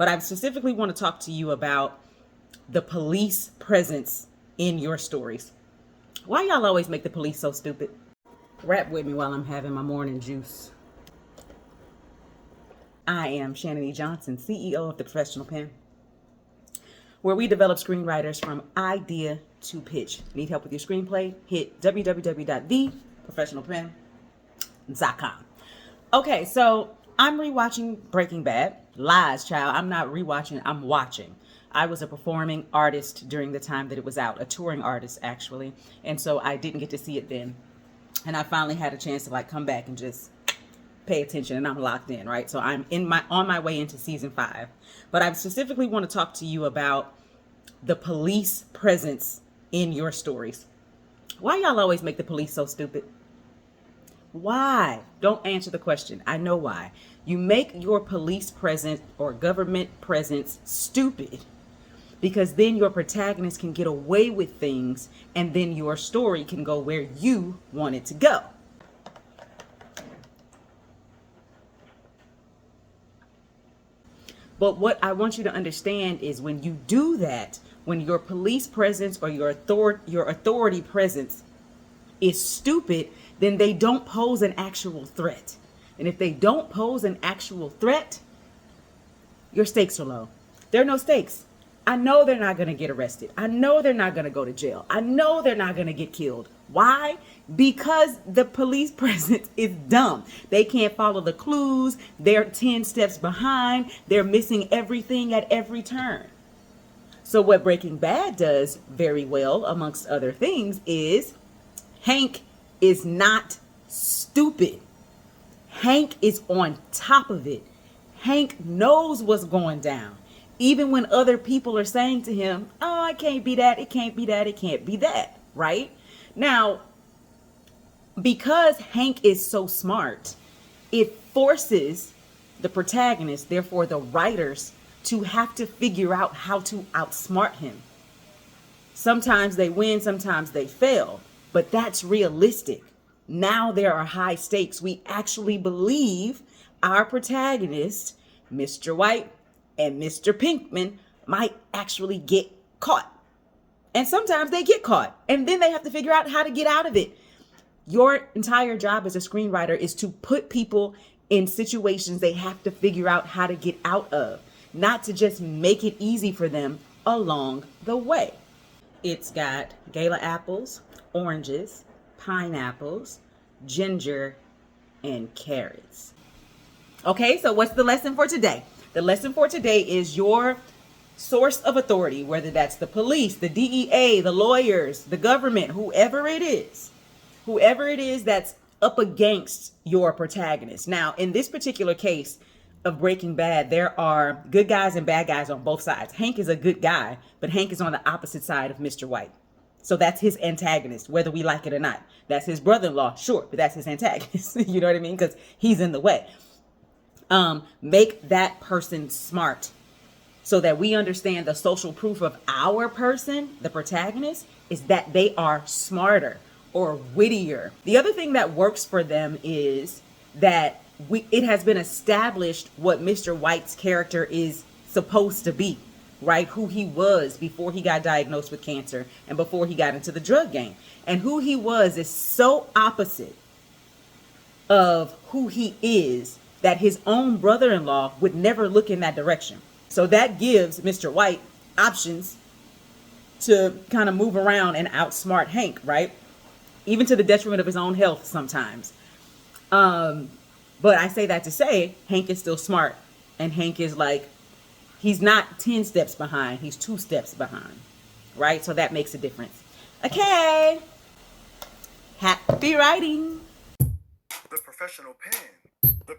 But I specifically want to talk to you about the police presence in your stories. Why y'all always make the police so stupid? Rap with me while I'm having my morning juice. I am Shannan Johnson, CEO of The Professional Pen, where we develop screenwriters from idea to pitch. Need help with your screenplay? Hit www.theprofessionalpen.com. Okay, so I'm rewatching Breaking Bad. Lies, child. I'm not rewatching, I'm watching. I was a performing artist during the time that it was out, a touring artist actually. And so I didn't get to see it then. And I finally had a chance to come back and just pay attention, and I'm locked in, right? So I'm on my way into season 5. But I specifically want to talk to you about the police presence in your stories. Why y'all always make the police so stupid? Why? Don't answer the question. I know why. You make your police presence or government presence stupid because then your protagonist can get away with things and then your story can go where you want it to go. But what I want you to understand is when you do that, when your police presence or your authority presence is stupid, then they don't pose an actual threat. And if they don't pose an actual threat, your stakes are low. There are no stakes. I know they're not going to get arrested. I know they're not going to go to jail. I know they're not going to get killed. Why? Because the police presence is dumb. They can't follow the clues. They're 10 steps behind. They're missing everything at every turn. So what Breaking Bad does very well, amongst other things, is Hank is not stupid. Hank is on top of it. Hank knows what's going down. Even when other people are saying to him, oh, it can't be that, it can't be that, it can't be that, right? Now, because Hank is so smart, it forces the protagonist, therefore the writers, to have to figure out how to outsmart him. Sometimes they win, sometimes they fail. But that's realistic. Now there are high stakes. We actually believe our protagonists, Mr. White and Mr. Pinkman, might actually get caught. And sometimes they get caught. And then they have to figure out how to get out of it. Your entire job as a screenwriter is to put people in situations they have to figure out how to get out of, not to just make it easy for them along the way. It's got gala apples, oranges, pineapples, ginger, and carrots. Okay, so what's the lesson for today? The lesson for today is your source of authority, whether that's the police, the DEA, the lawyers, the government, whoever it is that's up against your protagonist. Now, in this particular case of Breaking Bad, there are good guys and bad guys on both sides. Hank is a good guy, but Hank is on the opposite side of Mr. White. So that's his antagonist, whether we like it or not. That's his brother-in-law, sure, but that's his antagonist. You know what I mean? Because he's in the way. Make that person smart so that we understand the social proof of our person, the protagonist, is that they are smarter or wittier. The other thing that works for them is that it has been established what Mr. White's character is supposed to be. Right? Who he was before he got diagnosed with cancer and before he got into the drug game. And who he was is so opposite of who he is that his own brother-in-law would never look in that direction. So that gives Mr. White options to kind of move around and outsmart Hank, right? Even to the detriment of his own health sometimes. But I say that to say Hank is still smart. And Hank is he's not 10 steps behind. He's 2 steps behind, right? So that makes a difference. Okay. Happy writing. The Professional Pen. The